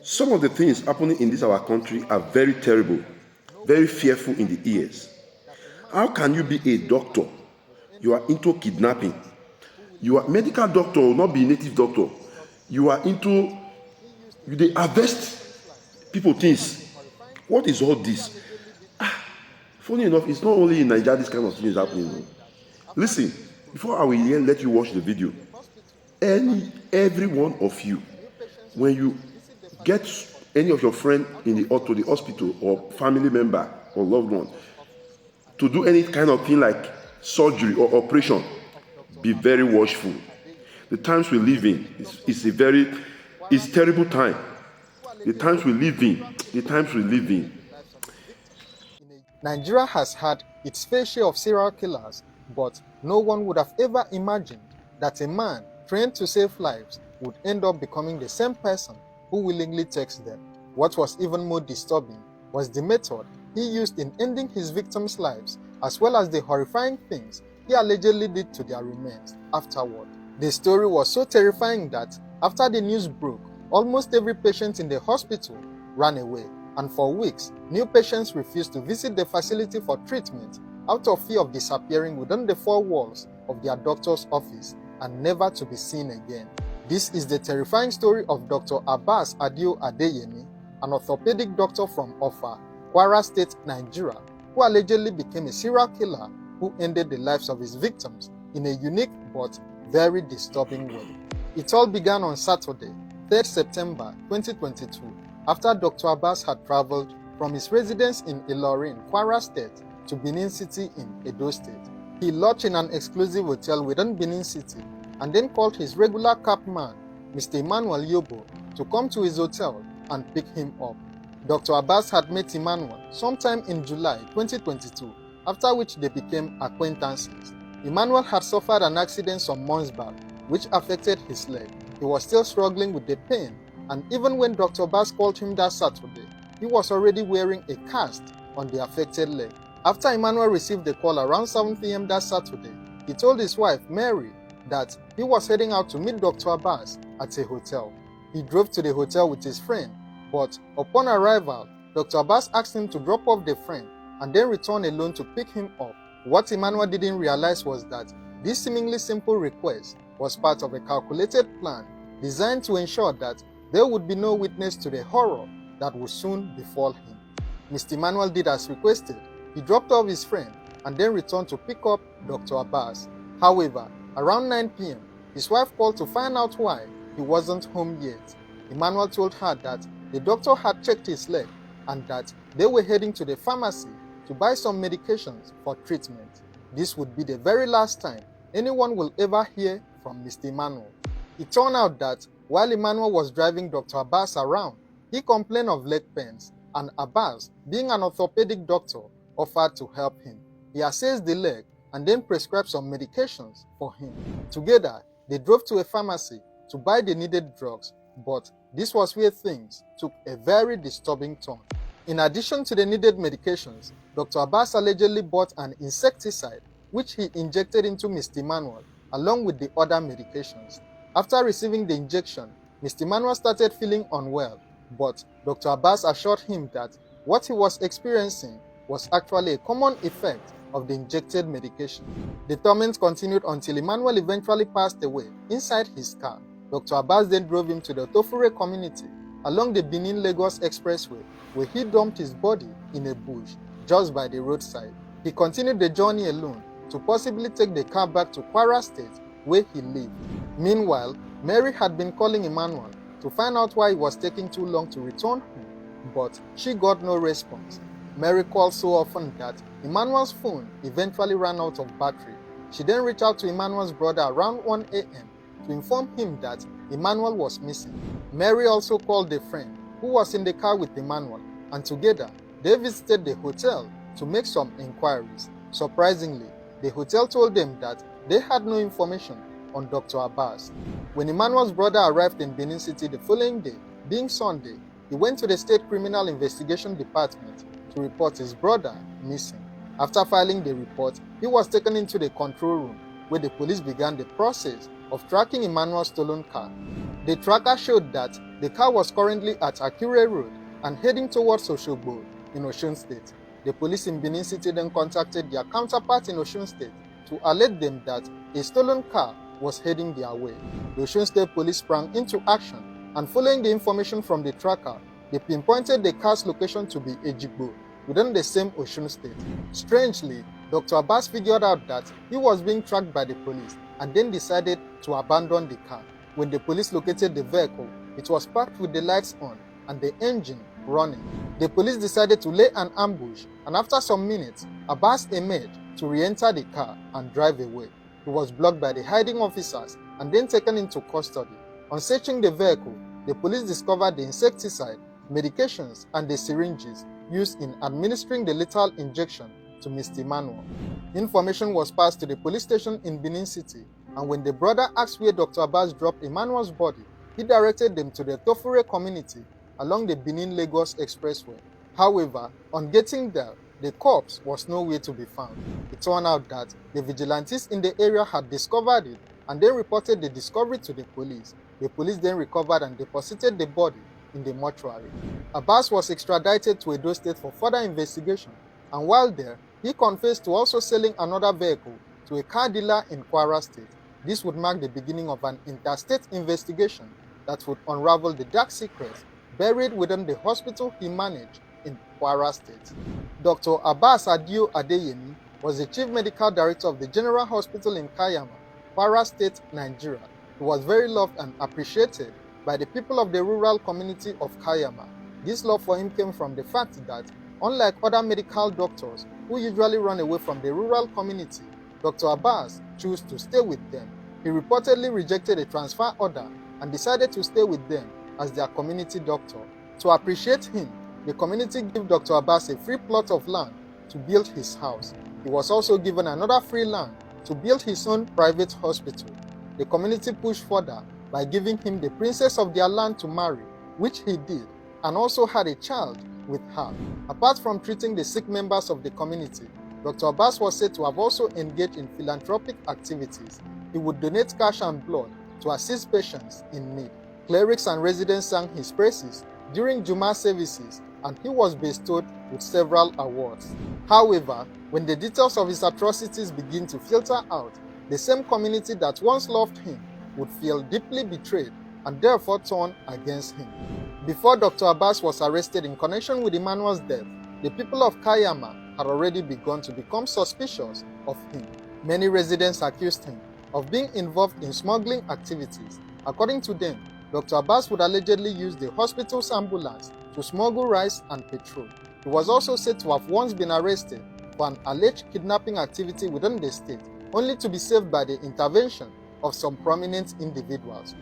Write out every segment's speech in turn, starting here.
Some of the things happening in this our country are very terrible, very fearful in the ears. How can you be a doctor? You are into kidnapping. You are medical doctor, not be native doctor. You are into, they harvest people things. What is all this? Funny enough, it's not only in Nigeria this kind of thing is happening. Listen, before I will let you watch the video, every one of you, when you get any of your friend to the hospital or family member or loved one to do any kind of thing like surgery or operation, be very watchful. The times we live in is terrible time. The times we live in. Nigeria has had its fair share of serial killers, but no one would have ever imagined that a man trained to save lives would end up becoming the same person who willingly takes them. What was even more disturbing was the method he used in ending his victims' lives, as well as the horrifying things he allegedly did to their remains afterward. The story was so terrifying that after the news broke, almost every patient in the hospital ran away, and for weeks, new patients refused to visit the facility for treatment out of fear of disappearing within the four walls of their doctor's office and never to be seen again. This is the terrifying story of Dr. Abbas Adio Adeyemi, an orthopedic doctor from Offa, Kwara State, Nigeria, who allegedly became a serial killer who ended the lives of his victims in a unique but very disturbing way. It all began on Saturday, 3rd September 2022, after Dr. Abbas had traveled from his residence in Ilorin, Kwara State, to Benin City in Edo State. He lodged in an exclusive hotel within Benin City and then called his regular cab man, Mr. Emmanuel Yobo, to come to his hotel and pick him up. Dr. Abbas had met Emmanuel sometime in July 2022, after which they became acquaintances. Emmanuel had suffered an accident some months back, which affected his leg. He was still struggling with the pain, and even when Dr. Abbas called him that Saturday, he was already wearing a cast on the affected leg. After Emmanuel received the call around 7 p.m. that Saturday, he told his wife, Mary, that he was heading out to meet Dr. Abbas at a hotel. He drove to the hotel with his friend, but upon arrival, Dr. Abbas asked him to drop off the friend and then return alone to pick him up. What Emmanuel didn't realize was that this seemingly simple request was part of a calculated plan designed to ensure that there would be no witness to the horror that would soon befall him. Mr. Emmanuel did as requested. He dropped off his friend and then returned to pick up Dr. Abbas. However, around 9 p.m., his wife called to find out why he wasn't home yet. Emmanuel told her that the doctor had checked his leg and that they were heading to the pharmacy to buy some medications for treatment. This would be the very last time anyone will ever hear from Mr. Emmanuel. It turned out that while Emmanuel was driving Dr. Abbas around, he complained of leg pains, and Abbas, being an orthopedic doctor, offered to help him. He assessed the leg and then prescribed some medications for him. Together, they drove to a pharmacy to buy the needed drugs, but this was where things took a very disturbing turn. In addition to the needed medications, Dr. Abbas allegedly bought an insecticide which he injected into Mr. Emmanuel along with the other medications. After receiving the injection, Mr. Emmanuel started feeling unwell, but Dr. Abbas assured him that what he was experiencing was actually a common effect of the injected medication. The torment continued until Emmanuel eventually passed away inside his car. Dr. Abbas then drove him to the Tofure community along the Benin-Lagos Expressway, where he dumped his body in a bush just by the roadside. He continued the journey alone to possibly take the car back to Kwara State, where he lived. Meanwhile, Mary had been calling Emmanuel to find out why it was taking too long to return home, but she got no response. Mary called so often that Emmanuel's phone eventually ran out of battery. She then reached out to Emmanuel's brother around 1 a.m. to inform him that Emmanuel was missing. Mary also called a friend who was in the car with Emmanuel, and together they visited the hotel to make some inquiries. Surprisingly, the hotel told them that they had no information on Dr. Abbas. When Emmanuel's brother arrived in Benin City the following day, being Sunday, he went to the State Criminal Investigation Department to report his brother missing. After filing the report, he was taken into the control room where the police began the process of tracking Emmanuel's stolen car. The tracker showed that The car was currently at Akure Road and heading towards Oshogbo in Osun State. The police in Benin City then contacted their counterparts in Osun State to alert them that a stolen car was heading their way. The Osun State police sprang into action, and following the information from the tracker, they pinpointed the car's location to be Ejigbo, within the same Osun State. Strangely, Dr. Abbas figured out that he was being tracked by the police and then decided to abandon the car. When the police located the vehicle, it was parked with the lights on and the engine running. The police decided to lay an ambush, and after some minutes, Abbas emerged to re-enter the car and drive away. He was blocked by the hiding officers and then taken into custody. On searching the vehicle, the police discovered the insecticide, medications, and the syringes used in administering the lethal injection to Mr. Emmanuel. Information was passed to the police station in Benin City, and when the brother asked where Dr. Abbas dropped Emmanuel's body, he directed them to the Tofure community along the Benin-Lagos Expressway. However, on getting there, the corpse was nowhere to be found. It turned out that the vigilantes in the area had discovered it and then reported the discovery to the police. The police then recovered and deposited the body in the mortuary. Abbas was extradited to Edo State for further investigation, and while there, he confessed to also selling another vehicle to a car dealer in Kwara State. This would mark the beginning of an interstate investigation that would unravel the dark secrets buried within the hospital he managed in Kwara State. Dr. Abbas Adio Adeyemi was the Chief Medical Director of the General Hospital in Kayama, Kwara State, Nigeria. He was very loved and appreciated by the people of the rural community of Kayama. This love for him came from the fact that, unlike other medical doctors who usually run away from the rural community, Dr. Abbas chose to stay with them. He reportedly rejected a transfer order and decided to stay with them as their community doctor. To appreciate him, the community gave Dr. Abbas a free plot of land to build his house. He was also given another free land to build his own private hospital. The community pushed further by giving him the princess of their land to marry, which he did, and also had a child with her. Apart from treating the sick members of the community, Dr. Abbas was said to have also engaged in philanthropic activities. He would donate cash and blood to assist patients in need. Clerics and residents sang his praises during Juma services, and he was bestowed with several awards. However, when the details of his atrocities begin to filter out, the same community that once loved him would feel deeply betrayed and therefore turn against him. Before Dr. Abbas was arrested in connection with Emmanuel's death, the people of Kayama had already begun to become suspicious of him. Many residents accused him of being involved in smuggling activities. According to them, Dr. Abbas would allegedly use the hospital's ambulance to smuggle rice and petrol. He was also said to have once been arrested for an alleged kidnapping activity within the state, only to be saved by the intervention of some prominent individuals.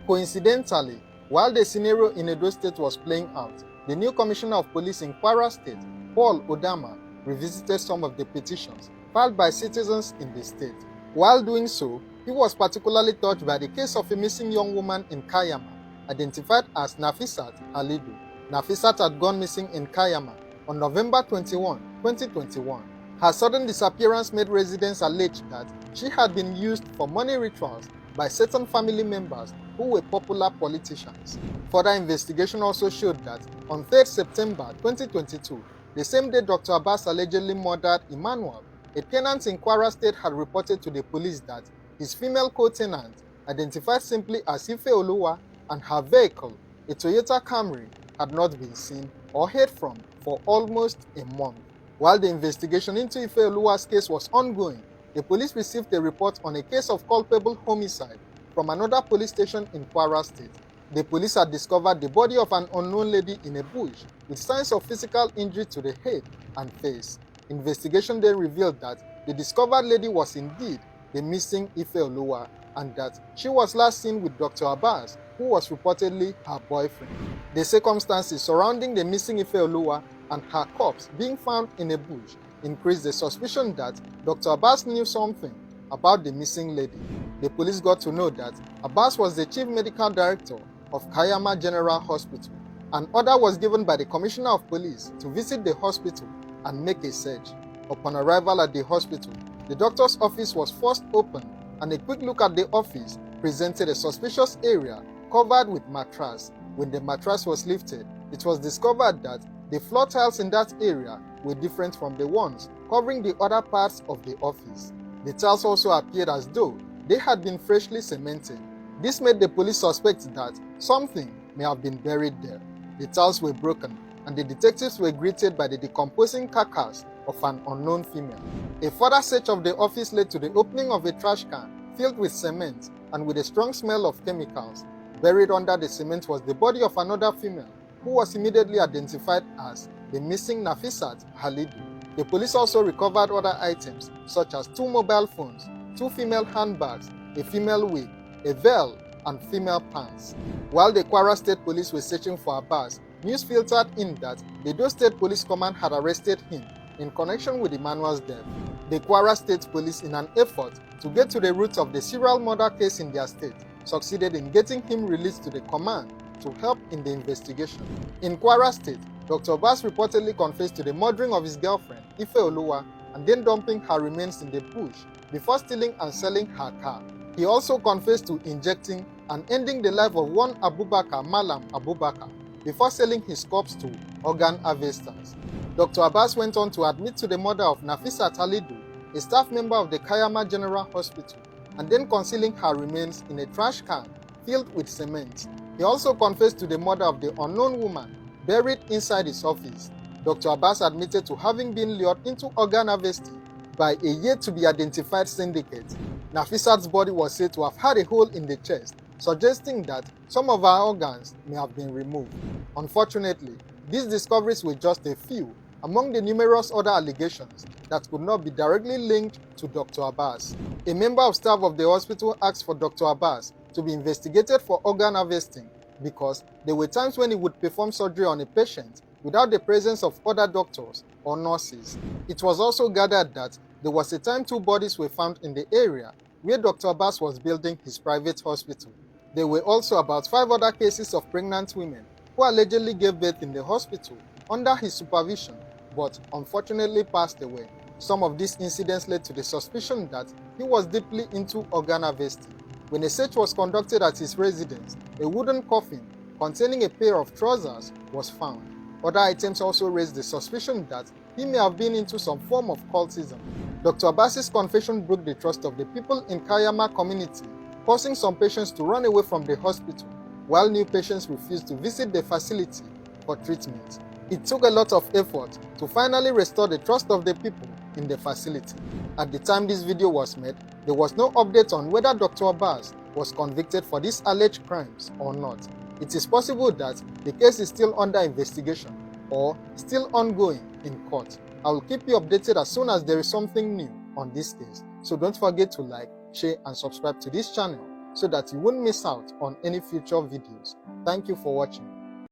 Coincidentally, while the scenario in Edo State was playing out, the new Commissioner of Police in Kwara State, Paul Odama, revisited some of the petitions filed by citizens in the state. While doing so, he was particularly touched by the case of a missing young woman in Kayama, identified as Nafisat Halidu. Nafisat had gone missing in Kayama on November 21, 2021. Her sudden disappearance made residents allege that she had been used for money rituals by certain family members who were popular politicians. Further investigation also showed that on 3rd September 2022, the same day Dr. Abbas allegedly murdered Emmanuel, a tenant in Kwara State had reported to the police that his female co-tenant, identified simply as Ife Oluwa, and her vehicle, a Toyota Camry, had not been seen or heard from for almost a month. While the investigation into Ife Oluwa's case was ongoing, the police received a report on a case of culpable homicide from another police station in Kwara State. The police had discovered the body of an unknown lady in a bush with signs of physical injury to the head and face. Investigation then revealed that the discovered lady was indeed the missing Ife Oluwa, and that she was last seen with Dr. Abbas, who was reportedly her boyfriend. The circumstances surrounding the missing Ife Oluwa and her corpse being found in a bush increased the suspicion that Dr. Abbas knew something about the missing lady. The police got to know that Abbas was the Chief Medical Director of Kayama General Hospital. An order was given by the Commissioner of Police to visit the hospital and make a search. Upon arrival at the hospital, the doctor's office was first opened, and a quick look at the office presented a suspicious area covered with mattress. When the mattress was lifted, it was discovered that the floor tiles in that area were different from the ones covering the other parts of the office. The tiles also appeared as though they had been freshly cemented. This made the police suspect that something may have been buried there. The tiles were broken, and the detectives were greeted by the decomposing carcass of an unknown female. A further search of the office led to the opening of a trash can filled with cement and with a strong smell of chemicals. Buried under the cement was the body of another female, who was immediately identified as the missing Nafisat Halidu. The police also recovered other items such as 2 mobile phones, 2 female handbags, a female wig, a veil, and female pants. While the Kwara State Police were searching for Abbas, news filtered in that the Edo State Police Command had arrested him in connection with Emmanuel's death. The Kwara State Police, in an effort to get to the roots of the serial murder case in their state, succeeded in getting him released to the command to help in the investigation. In Kwara State, Dr. Abbas reportedly confessed to the murdering of his girlfriend, Ife Oluwa, and then dumping her remains in the bush before stealing and selling her car. He also confessed to injecting and ending the life of one Abubakar Malam Abubakar before selling his corpse to organ harvesters. Dr. Abbas went on to admit to the murder of Nafisat Halidu, a staff member of the Kayama General Hospital, and then concealing her remains in a trash can filled with cement. He also confessed to the murder of the unknown woman buried inside his office. Dr. Abbas admitted to having been lured into organ harvesting by a yet-to-be-identified syndicate. Nafisat's body was said to have had a hole in the chest, suggesting that some of her organs may have been removed. Unfortunately, these discoveries were just a few among the numerous other allegations that could not be directly linked to Dr. Abbas. A member of staff of the hospital asked for Dr. Abbas to be investigated for organ harvesting because there were times when he would perform surgery on a patient without the presence of other doctors or nurses. It was also gathered that there was a time 2 bodies were found in the area where Dr. Abbas was building his private hospital. There were also about 5 other cases of pregnant women who allegedly gave birth in the hospital under his supervision, but unfortunately passed away. Some of these incidents led to the suspicion that he was deeply into organ harvesting. When a search was conducted at his residence, a wooden coffin containing a pair of trousers was found. Other items also raised the suspicion that he may have been into some form of cultism. Dr. Abbas's confession broke the trust of the people in Kayama community, causing some patients to run away from the hospital, while new patients refused to visit the facility for treatment. It took a lot of effort to finally restore the trust of the people in the facility. At the time this video was made, there was no update on whether Dr. Abbas was convicted for these alleged crimes or not. It is possible that the case is still under investigation or still ongoing in court. I will keep you updated as soon as there is something new on this case. So don't forget to like, share and subscribe to this channel so that you won't miss out on any future videos. Thank you for watching.